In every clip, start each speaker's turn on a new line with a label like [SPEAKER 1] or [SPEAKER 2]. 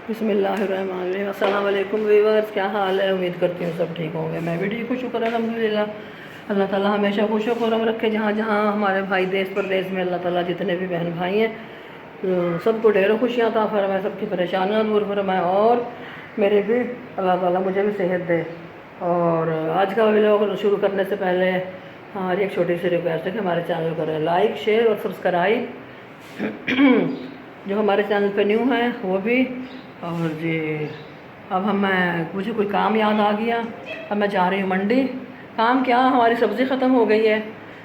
[SPEAKER 1] बिस्मिल्लाहिर्रहमानिर्रहीम। अस्सलाम वालेकुम व्यूअर्स, क्या हाल है? उम्मीद करती हूँ सब ठीक होंगे। मैं भी ठीक हूँ, शुक्र अल्हम्दुलिल्लाह। अल्लाह ताला हमेशा खुश व खुर्रम रखे। जहाँ जहाँ हमारे भाई देश प्रदेश में अल्लाह ताला जितने भी बहन भाई हैं सबको ढेरों खुशियाँ अता फरमाए, सबकी परेशानियाँ दूर फरमाए और मेरे भी अल्लाह ताला मुझे भी सेहत दे। और आज का व्लॉग शुरू करने से पहले हमारी एक छोटी सी रिक्वेस्ट है कि हमारे चैनल को लाइक शेयर और सब्सक्राइब जो हमारे चैनल पे न्यू है वो भी। और जी अब मुझे कोई काम याद आ गया। अब मैं जा रही हूँ मंडी। काम क्या, हमारी सब्ज़ी ख़त्म हो गई है,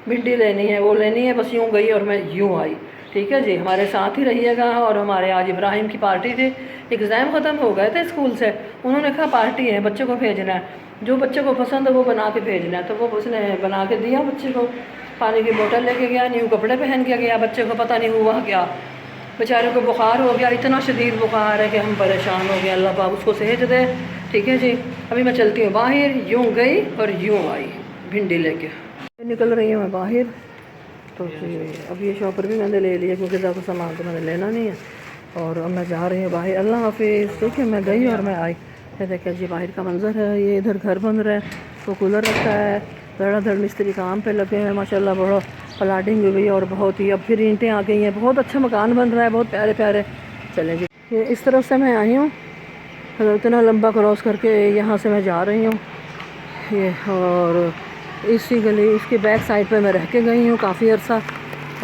[SPEAKER 1] भिंडी लेनी है, वो लेनी है, बस यूँ गई और मैं यूँ आई। ठीक है जी, हमारे साथ ही रहिएगा। और हमारे आज इब्राहिम की पार्टी थी, एग्ज़ाम ख़त्म हो गए थे स्कूल से। उन्होंने कहा पार्टी है, बच्चे को भेजना है, जो बच्चे को पसंद है वो बना के भेजना है। तो वो उसने बना के दिया बच्चे को। पानी की बोतल लेके गया, न्यू कपड़े पहन के गया। बच्चे को पता नहीं हुआ क्या, बेचारे को बुखार हो गया, इतना शदीद बुखार है कि हम परेशान हो गए। अल्लाह पाक उसको सेहत दे। ठीक है जी, अभी मैं चलती हूँ बाहर। यूँ गई और यूँ आई भिंडी लेके। निकल रही हूँ मैं बाहर। तो अब ये शॉपर भी मैंने ले लिया क्योंकि ज़्यादा सामान तो मैंने लेना नहीं है। और अब मैं जा रही हूँ बाहर। अल्लाह हाफिज़। ठीक है, मैं गई और मैं आई। ये देखिए जी बाहर का मंज़र है। ये इधर घर बन रहा है, तो कूलर रखा है, धड़ाधड़ मिस्त्री काम पे लगे हैं माशाल्लाह। बड़ा प्लाटिंग हुई है और बहुत ही, अब फिर ईंटें आ गई हैं। बहुत अच्छा मकान बन रहा है, बहुत प्यारे प्यारे। चलें जी, ये इस तरफ से मैं आई हूँ, इतना लंबा क्रॉस करके यहाँ से मैं जा रही हूँ ये। और इसी गली, इसकी बैक साइड पे मैं रह के गई हूँ काफ़ी अर्सा।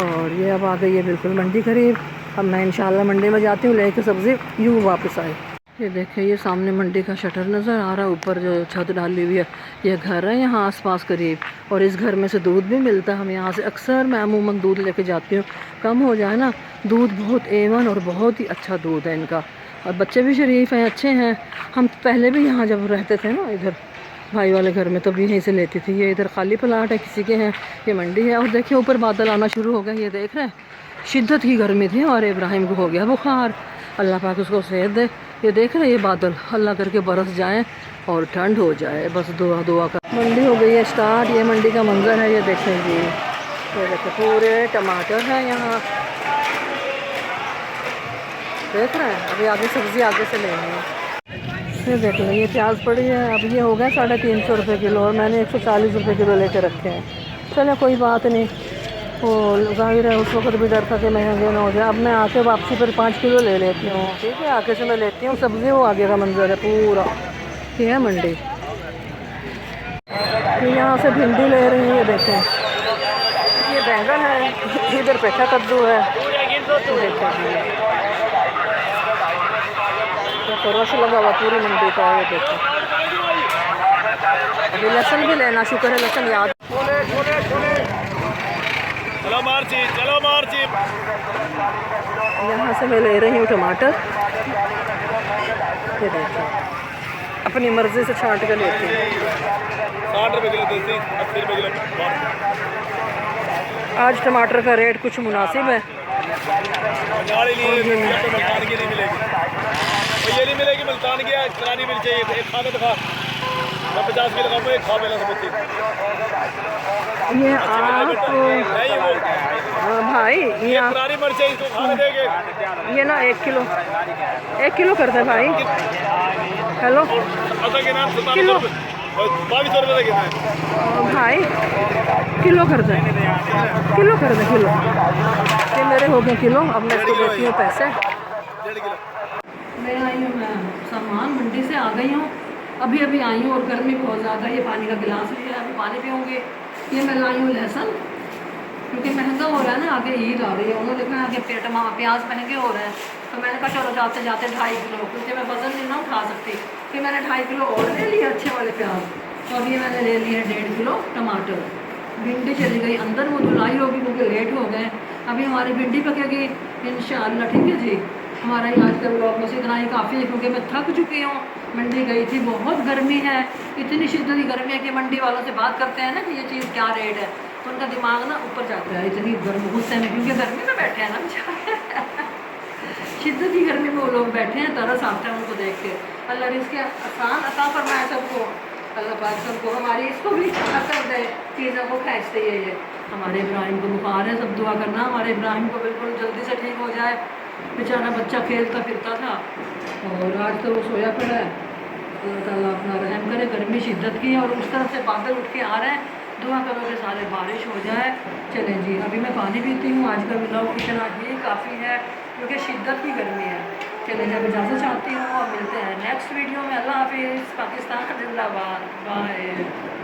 [SPEAKER 1] और ये अब आ गई है बिल्कुल मंडी करीब। अब मैं इंशाल्लाह मंडी में जाती हूँ लेके सब्ज़ी, यूँ वापस आई। ये देखें, ये सामने मंडी का शटर नज़र आ रहा है, ऊपर जो छत डाली हुई है। ये घर है यहाँ आसपास करीब, और इस घर में से दूध भी मिलता है। हम यहाँ से अक्सर मैं अमूमन दूध लेके जाती हूँ, कम हो जाए ना। दूध बहुत एवन और बहुत ही अच्छा दूध है इनका, और बच्चे भी शरीफ हैं, अच्छे हैं। हम पहले भी यहाँ जब रहते थे ना इधर भाई वाले घर में, तब भी यहीं से लेती थी। ये इधर खाली प्लाट है, किसी के हैं, ये मंडी है। और देखिए ऊपर बादल आना शुरू हो गए, ये देख रहे हैं। शिद्दत की गर्मी थी और इब्राहिम को हो गया बुखार, अल्लाह पाक उसको सेहत दे। ये देख रहे हैं, ये बादल अल्लाह करके बरस जाए और ठंड हो जाए, बस दुआ दुआ का। मंडी हो गई है स्टार्ट। ये मंडी का मंजर है, ये देखें जी। ये देखें पूरे टमाटर हैं यहाँ, देख रहे हैं। अभी आगे सब्ज़ी आगे से लेनी है। ये देख लें, ये प्याज पड़ी है। अब ये हो गया 350 रुपये किलो, और मैंने 140 रुपये किलो लेके रखे हैं। चलो कोई बात नहीं, वो जाहिर है उस वक्त भी डर था कि महंगे ना हो जाए। अब मैं आके वापसी पर 5 किलो ले लेती हूँ। ठीक है, आके से मैं लेती हूँ सब्ज़ी। वो आगे का मंजर है पूरा, ये है मंडी। यहाँ से भिंडी ले रही हैं, ये देखें। ये बैंगन है, इधर पेठा कद्दू है, देखें तो रश लगा हुआ पूरी मंडी का। ये देखें, अभी लहसुन भी लेना, शुक्र है लहसुन याद।
[SPEAKER 2] चलो मार्ची, चलो मार्ची।
[SPEAKER 1] यहाँ से मैं ले रही हूँ टमाटर। ये देखिए, अपनी मर्ज़ी से छांट कर लेती हूँ।
[SPEAKER 2] 60 रुपये किलो देसी, 80 रुपये किलो।
[SPEAKER 1] आज टमाटर का रेट कुछ मुनासिब है।
[SPEAKER 2] गाड़ी लिए मुल्तान की नहीं मिलेगी, ये नहीं मिलेगी मुल्तान की, करानी मिल चाहिए। एक खा के दिखा, 50 की लगाऊँ, एक खा पहला सबूती।
[SPEAKER 1] ये आप भाई, ये आप
[SPEAKER 2] करानी मिर्च इसको खा देंगे।
[SPEAKER 1] ये ना 1 किलो कर दे भाई। हेलो, किलो
[SPEAKER 2] 2200 रुपये कितना है
[SPEAKER 1] भाई? किलो कर दे, किलो कर दे, किलो। ये मेरे हो गए किलो। अब मैं इसको देती हूँ पैसे।
[SPEAKER 2] 1.5 किलो
[SPEAKER 1] मैं आई हूँ, मैं सामान मंडी से आ गई हूँ, अभी अभी आई हूँ। और गर्मी बहुत ज़्यादा। ये पानी का गिलास लिया है, अभी पानी पीऊँगी। ये मैं लाई हूँ लहसुन, क्योंकि महंगा हो रहा है ना, आगे ईद आ रही है। उन्होंने देखा आगे प्याज महंगे हो रहे हैं, तो मैंने कहा चलो जाते जाते 2.5 किलो, क्योंकि मैं वज़न नहीं ना उठा सकती। फिर मैंने 2.5 किलो और ले लिया अच्छे वाले प्याज। तो अभी मैंने ले लिए 1.5 किलो टमाटर। भिंडी चली गई अंदर, वो धुलाई होगी क्योंकि लेट हो गए। अभी हमारी भिंडी पकेगी इंशाअल्लाह। ठीक है जी, हमारा ही आज का ब्लॉग बस इतना ही काफ़ी है, क्योंकि मैं थक चुकी हूँ। मंडी गई थी, बहुत गर्मी है, इतनी शिद्दत की गर्मी है कि मंडी वालों से बात करते हैं ना कि ये चीज़ क्या रेट है, तो उनका दिमाग ना ऊपर जाता है, इतनी गर्म गुस्से में, क्योंकि गर्मी में बैठे हैं ना बेचारे। शिद्दत की गर्मी में वो लोग बैठे हैं, तरस आता है उनको देख के। अल्लाह रिज़्क़ आसान अता फरमाए सबको, अल्लाह पाक सबको, हमारी इसको भी कर दे, चीज़ों को खींचते ये हमारे इब्राहिम को बुखार है, सब दुआ करना हमारे इब्राहिम को बिल्कुल जल्दी से ठीक हो जाए। बेचारा बच्चा खेलता फिरता था और आज तो वो सोया पड़ा है। अल्लाह ताला अपना रहम करे। गर्मी शिद्दत की है और उस तरफ से बादल उठ के आ रहे हैं। दुआ करो कि सारे बारिश हो जाए। चलें जी, अभी मैं पानी पीती हूँ। आज का व्लॉग इतना ही काफ़ी है क्योंकि शिद्दत की गर्मी है। चलें, जब इजाज़त चाहती हूँ और मिलते हैं नेक्स्ट वीडियो में। अल्लाह हाफिज़। पाकिस्तान जिंदाबाद। बाय।